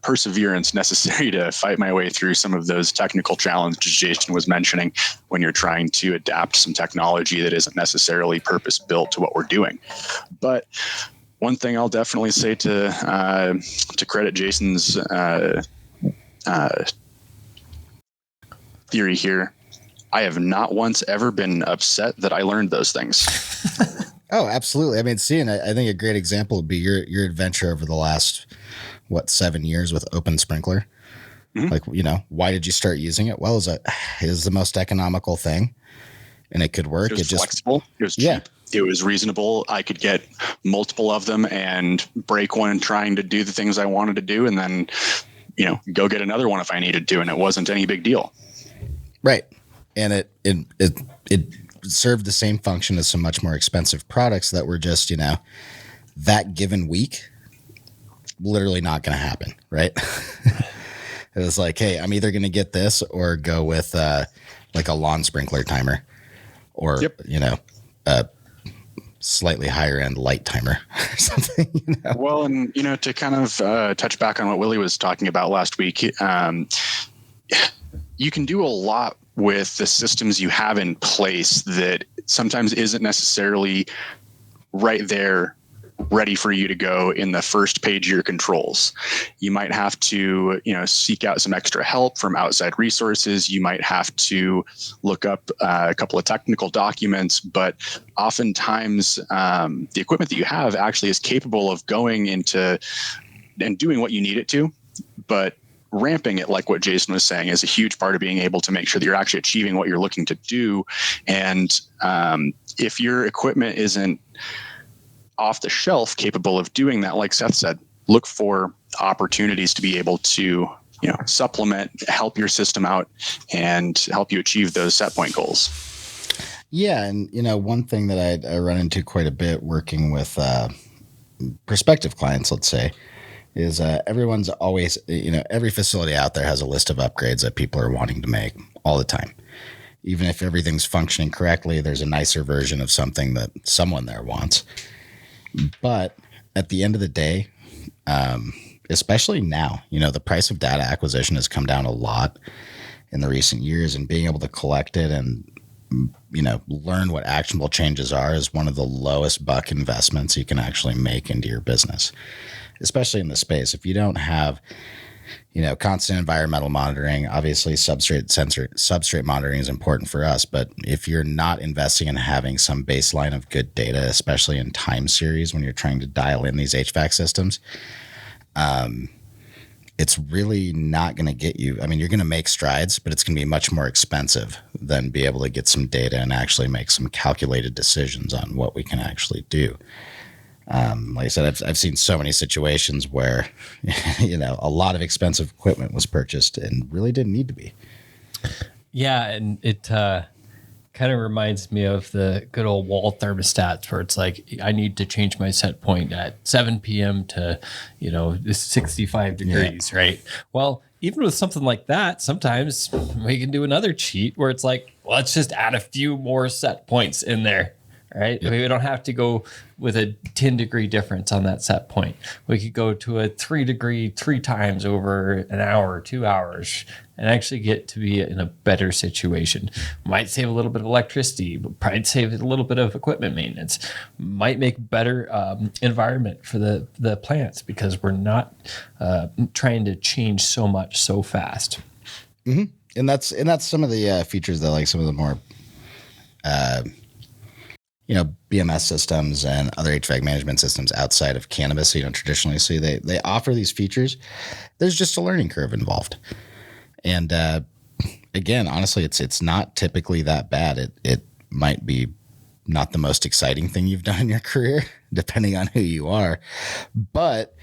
S1: perseverance necessary to fight my way through some of those technical challenges Jason was mentioning when you're trying to adapt some technology that isn't necessarily purpose built to what we're doing. But one thing I'll definitely say to credit Jason's theory here, I have not once ever been upset that I learned those things.
S3: Oh, absolutely. Cian, I think a great example would be your adventure over the last 7 years with Open Sprinkler. Mm-hmm. Why did you start using it? Well, it was the most economical thing, and it could work.
S1: It was flexible. It was cheap. Yeah. It was reasonable. I could get multiple of them and break one trying to do the things I wanted to do, and then, go get another one if I needed to, and it wasn't any big deal.
S3: Right. And it served the same function as some much more expensive products that were just, that given week, literally not going to happen. Right. It was like, hey, I'm either going to get this or go with like a lawn sprinkler timer or, a slightly higher end light timer or something.
S1: Well, and, to kind of touch back on what Willie was talking about last week, you can do a lot with the systems you have in place that sometimes isn't necessarily right there ready for you to go in the first page of your controls. You might have to, seek out some extra help from outside resources. You might have to look up a couple of technical documents, but oftentimes the equipment that you have actually is capable of going into and doing what you need it to, but ramping it, like what Jason was saying, is a huge part of being able to make sure that you're actually achieving what you're looking to do. And if your equipment isn't off the shelf capable of doing that, like Seth said, look for opportunities to be able to, supplement, help your system out and help you achieve those set point goals.
S3: Yeah. And, one thing that I run into quite a bit working with prospective clients, let's say, is everyone's always, every facility out there has a list of upgrades that people are wanting to make all the time. Even if everything's functioning correctly, there's a nicer version of something that someone there wants. But at the end of the day, especially now, the price of data acquisition has come down a lot in the recent years, and being able to collect it and, learn what actionable changes are is one of the lowest buck investments you can actually make into your business, especially in the space. If you don't have constant environmental monitoring. Obviously, substrate monitoring is important for us. But if you're not investing in having some baseline of good data, especially in time series when you're trying to dial in these HVAC systems, it's really not going to get you. I mean, you're going to make strides, but it's going to be much more expensive than be able to get some data and actually make some calculated decisions on what we can actually do. Like I said, I've seen so many situations where, a lot of expensive equipment was purchased and really didn't need to be.
S2: Yeah, and it kind of reminds me of the good old wall thermostats where it's like, I need to change my set point at 7 p.m. to, 65 degrees, right? Well, even with something like that, sometimes we can do another cheat where it's like, let's just add a few more set points in there. Right. Yep. We don't have to go with a 10-degree difference on that set point. We could go to a 3-degree 3 times over an hour or 2 hours and actually get to be in a better situation. Might save a little bit of electricity, but probably save a little bit of equipment maintenance. Might make better environment for the plants because we're not trying to change so much so fast.
S3: Mm-hmm. And that's some of the features that like some of the more BMS systems and other HVAC management systems outside of cannabis, traditionally see they offer these features. There's just a learning curve involved. And again, honestly, it's not typically that bad. It might be not the most exciting thing you've done in your career, depending on who you are. But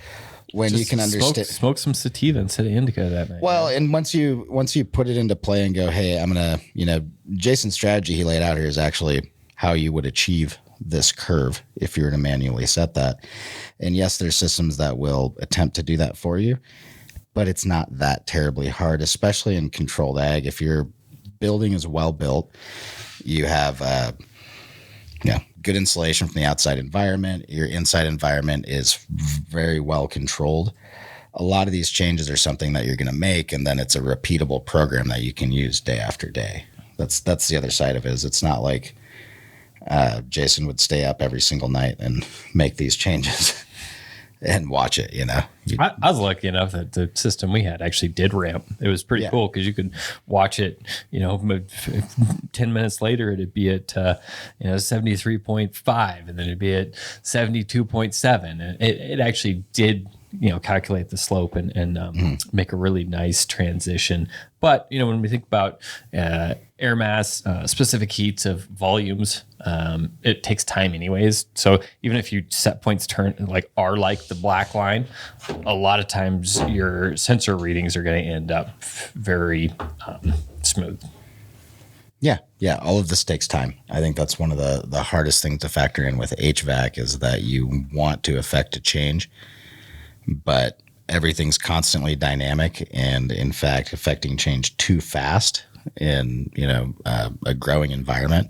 S3: when just you can understand,
S2: smoke some sativa instead of indica that night.
S3: Well, and once you put it into play and go, hey, I'm gonna, Jason's strategy he laid out here is actually how you would achieve this curve if you were to manually set that. And yes, there's systems that will attempt to do that for you, but it's not that terribly hard, especially in controlled ag. If your building is well built, you have good insulation from the outside environment. Your inside environment is very well controlled. A lot of these changes are something that you're going to make, and then it's a repeatable program that you can use day after day. That's the other side of it. Is it's not like Jason would stay up every single night and make these changes and watch it,
S2: I was lucky enough that the system we had actually did ramp. It was pretty cool because you could watch it, 10 minutes later, it'd be at, 73.5 and then it'd be at 72.7. And it actually did, calculate the slope and make a really nice transition. But, when we think about air mass, specific heats of volumes, it takes time anyways. So even if you set points are like the black line, a lot of times your sensor readings are going to end up very smooth.
S3: Yeah. All of this takes time. I think that's one of the hardest things to factor in with HVAC is that you want to affect a change, but everything's constantly dynamic and in fact affecting change too fast in a growing environment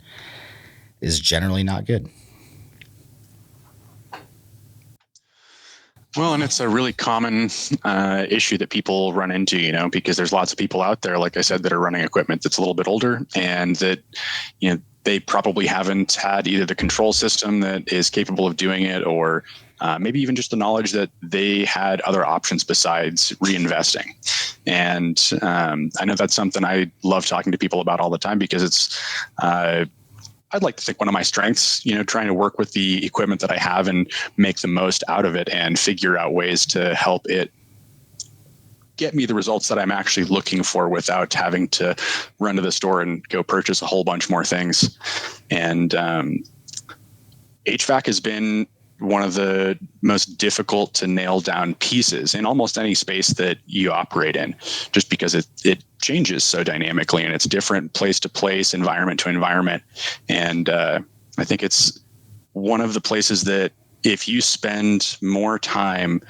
S3: is generally not good.
S1: Well, and it's a really common issue that people run into, because there's lots of people out there, like I said, that are running equipment that's a little bit older and that, they probably haven't had either the control system that is capable of doing it or maybe even just the knowledge that they had other options besides reinvesting. And I know that's something I love talking to people about all the time because it's I'd like to think one of my strengths, trying to work with the equipment that I have and make the most out of it and figure out ways to help it get me the results that I'm actually looking for without having to run to the store and go purchase a whole bunch more things. And HVAC has been one of the most difficult to nail down pieces in almost any space that you operate in, just because it changes so dynamically and it's different place to place, environment to environment. And I think it's one of the places that if you spend more time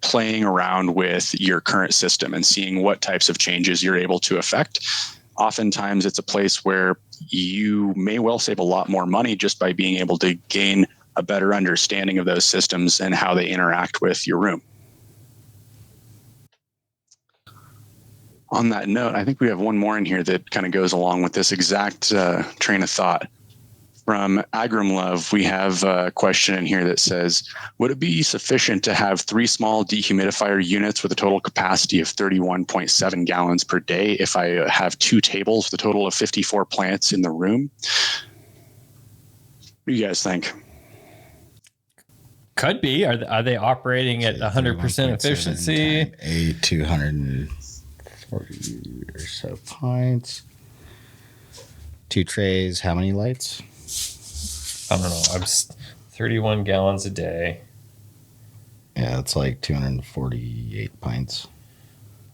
S1: playing around with your current system and seeing what types of changes you're able to affect, oftentimes it's a place where you may well save a lot more money just by being able to gain a better understanding of those systems and how they interact with your room. On that note, I think we have one more in here that kind of goes along with this exact train of thought. From Agrimlove, we have a question in here that says, would it be sufficient to have 3 small dehumidifier units with a total capacity of 31.7 gallons per day if I have 2 tables with a total of 54 plants in the room? What do you guys think?
S2: Could be. Are they operating at 100% efficiency?
S3: 8, 240 or so pints. 2 trays. How many lights?
S2: I don't know. I'm 31 gallons a day.
S3: Yeah, it's like 248 pints.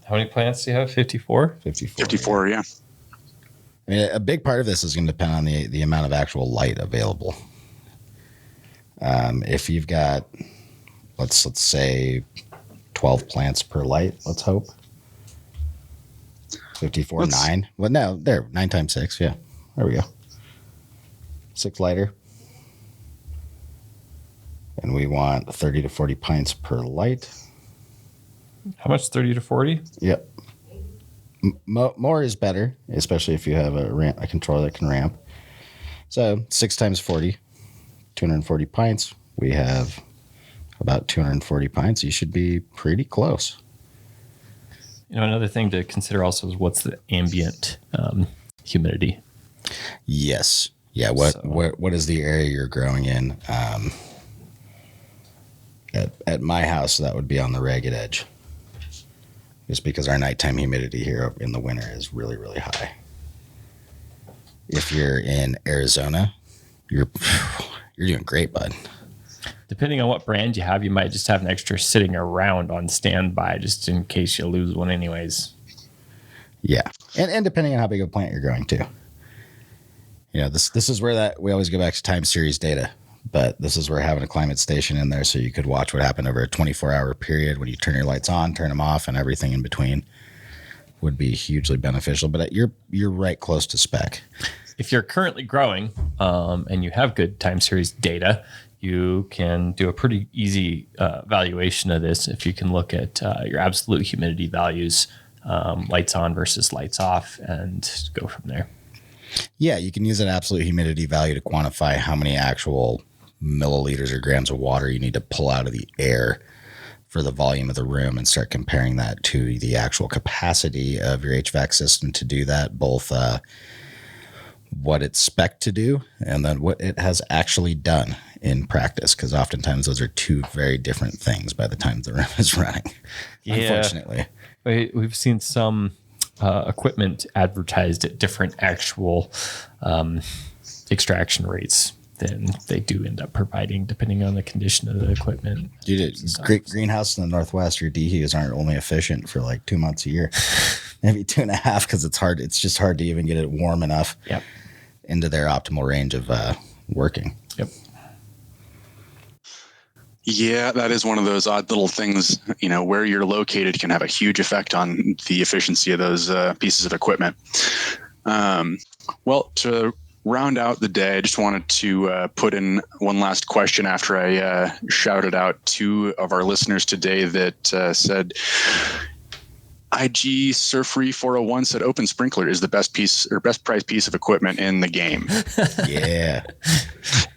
S2: How many plants do you have? 54?
S1: 54, yeah.
S3: I mean, a big part of this is going to depend on the amount of actual light available. If you've got, let's say 12 plants per light, let's hope. 54, 9. Well, no, there, 9 times 6. Yeah, there we go. 6 lighter. And we want 30 to 40 pints per light.
S2: How much? 30 to 40?
S3: Yep. More is better, especially if you have a controller that can ramp. So 6 times 40, 240 pints. We have about 240 pints. You should be pretty close.
S2: Another thing to consider also is what's the ambient humidity.
S3: Yes. Yeah. What is the area you're growing in? At my house, that would be on the ragged edge. Just because our nighttime humidity here in the winter is really, really high. If you're in Arizona, you're doing great, bud.
S2: Depending on what brand you have, you might just have an extra sitting around on standby just in case you lose one anyways.
S3: Yeah. And depending on how big of a plant you're growing too. This is where we always go back to time series data. But this is where having a climate station in there so you could watch what happened over a 24-hour period when you turn your lights on, turn them off, and everything in between would be hugely beneficial. But you're right close to spec.
S2: If you're currently growing and you have good time series data, you can do a pretty easy valuation of this. If you can look at your absolute humidity values, lights on versus lights off, and go from there.
S3: Yeah, you can use an absolute humidity value to quantify how many actual milliliters or grams of water you need to pull out of the air for the volume of the room and start comparing that to the actual capacity of your HVAC system to do that, both what it's spec to do and then what it has actually done in practice, because oftentimes those are 2 very different things by the time the room is running, unfortunately.
S2: We've seen some equipment advertised at different actual extraction rates than they do end up providing, depending on the condition of the equipment.
S3: Dude, great greenhouse in the Northwest, your dehues aren't only efficient for like 2 months a year, maybe 2.5, because it's hard. It's just hard to even get it warm enough into their optimal range of working.
S2: Yep.
S1: Yeah, that is one of those odd little things, where you're located can have a huge effect on the efficiency of those pieces of equipment. Well, to round out the day, I just wanted to put in one last question after I shouted out 2 of our listeners today that said, IG Surfree 401 said Open Sprinkler is the best price piece of equipment in the game.
S3: Yeah.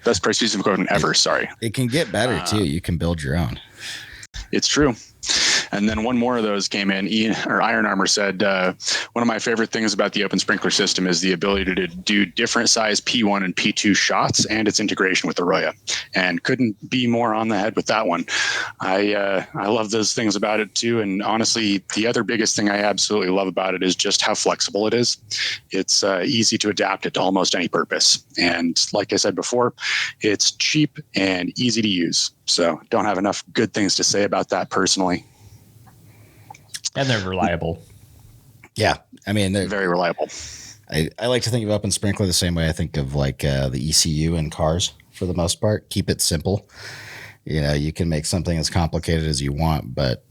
S1: Best price piece of equipment ever, sorry.
S3: It can get better too. You can build your own.
S1: It's true. And then one more of those came in. Iron Armor said, one of my favorite things about the Open Sprinkler system is the ability to do different size P1 and P2 shots and its integration with Arroyo. And couldn't be more on the head with that one. I love those things about it too. And honestly, the other biggest thing I absolutely love about it is just how flexible it is. It's easy to adapt it to almost any purpose. And like I said before, it's cheap and easy to use. So don't have enough good things to say about that personally.
S2: And they're reliable.
S3: Yeah. I mean, they're
S1: very reliable.
S3: I like to think of Open Sprinkler the same way I think of like the ECU in cars for the most part. Keep it simple. You can make something as complicated as you want, but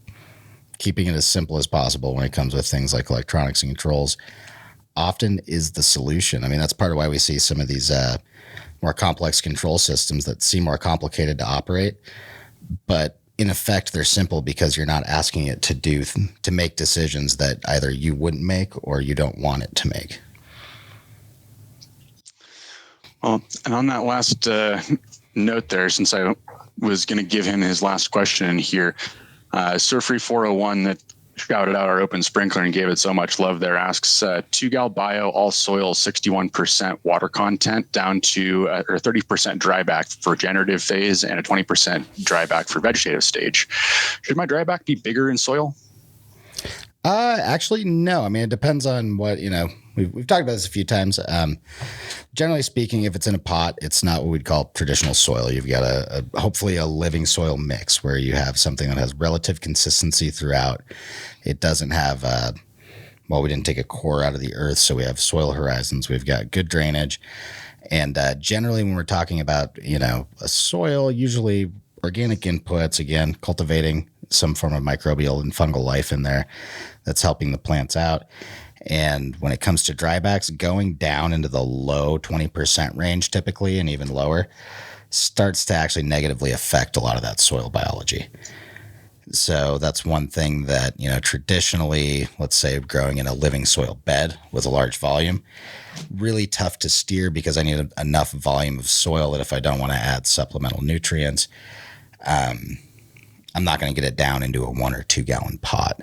S3: keeping it as simple as possible when it comes with things like electronics and controls often is the solution. I mean, that's part of why we see some of these more complex control systems that seem more complicated to operate, but in effect, they're simple because you're not asking it to make decisions that either you wouldn't make or you don't want it to make.
S1: Well, and on that last note there, since I was going to give him his last question here, Surfree 401 that shouted out our open sprinkler and gave it so much love there asks, 2-gal bio, all soil, 61% water content down to, or 30% dryback for generative phase and a 20% dryback for vegetative stage. Should my dryback be bigger in soil?
S3: Actually, no. I mean, it depends on what, we've talked about this a few times. Generally speaking, if it's in a pot, it's not what we'd call traditional soil. You've got hopefully a living soil mix where you have something that has relative consistency throughout. It doesn't have, we didn't take a core out of the earth, so we have soil horizons. We've got good drainage. And generally, when we're talking about, a soil, usually organic inputs, again, cultivating some form of microbial and fungal life in there that's helping the plants out. And when it comes to drybacks, going down into the low 20% range typically, and even lower, starts to actually negatively affect a lot of that soil biology. So that's one thing that, traditionally, let's say growing in a living soil bed with a large volume, really tough to steer because I need enough volume of soil that if I don't want to add supplemental nutrients, I'm not going to get it down into a 1 or 2 gallon pot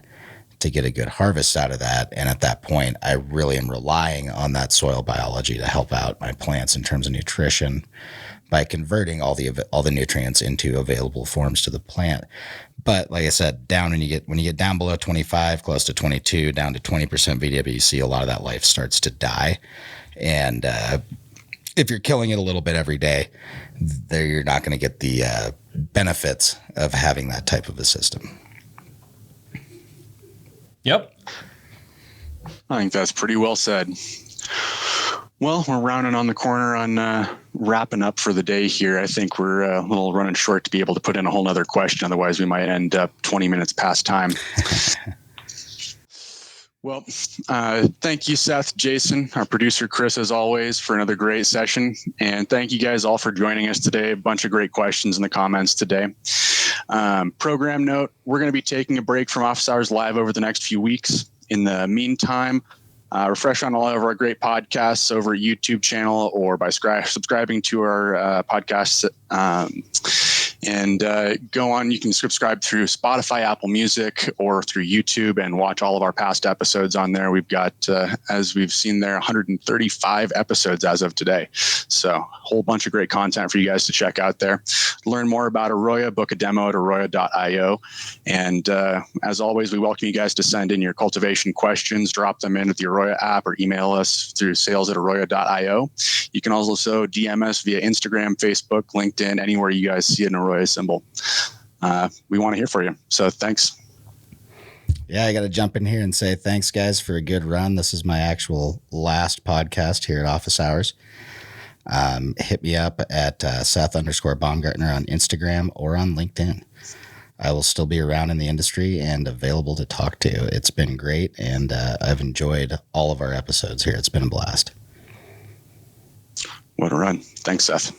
S3: to get a good harvest out of that. And at that point, I really am relying on that soil biology to help out my plants in terms of nutrition by converting all the nutrients into available forms to the plant. But like I said, when you get down below 25, close to 22, down to 20% VWC, a lot of that life starts to die. And if you're killing it a little bit every day, there you're not going to get the benefits of having that type of a system.
S2: Yep.
S1: I think that's pretty well said. Well, we're rounding on the corner on wrapping up for the day here. I think we're a little running short to be able to put in a whole nother question. Otherwise, we might end up 20 minutes past time. Well, thank you, Seth, Jason, our producer, Chris, as always, for another great session. And thank you guys all for joining us today. A bunch of great questions in the comments today. Program note, we're going to be taking a break from Office Hours Live over the next few weeks. In the meantime, refresh on all of our great podcasts over at YouTube channel or by subscribing to our podcasts. And go on, you can subscribe through Spotify, Apple Music, or through YouTube and watch all of our past episodes on there. We've got, as we've seen there, 135 episodes as of today. So a whole bunch of great content for you guys to check out there. Learn more about Arroya, book a demo at arroya.io. And as always, we welcome you guys to send in your cultivation questions, drop them in at the Arroya app or email us through sales@arroya.io. You can also DM us via Instagram, Facebook, LinkedIn, anywhere you guys see an Arroya symbol. We want to hear from you. So thanks.
S3: Yeah, I got to jump in here and say thanks, guys, for a good run. This is my actual last podcast here at Office Hours. Hit me up at Seth_Baumgartner on Instagram or on LinkedIn. I will still be around in the industry and available to talk to. It's been great, and I've enjoyed all of our episodes here. It's been a blast.
S1: What a run. Thanks, Seth.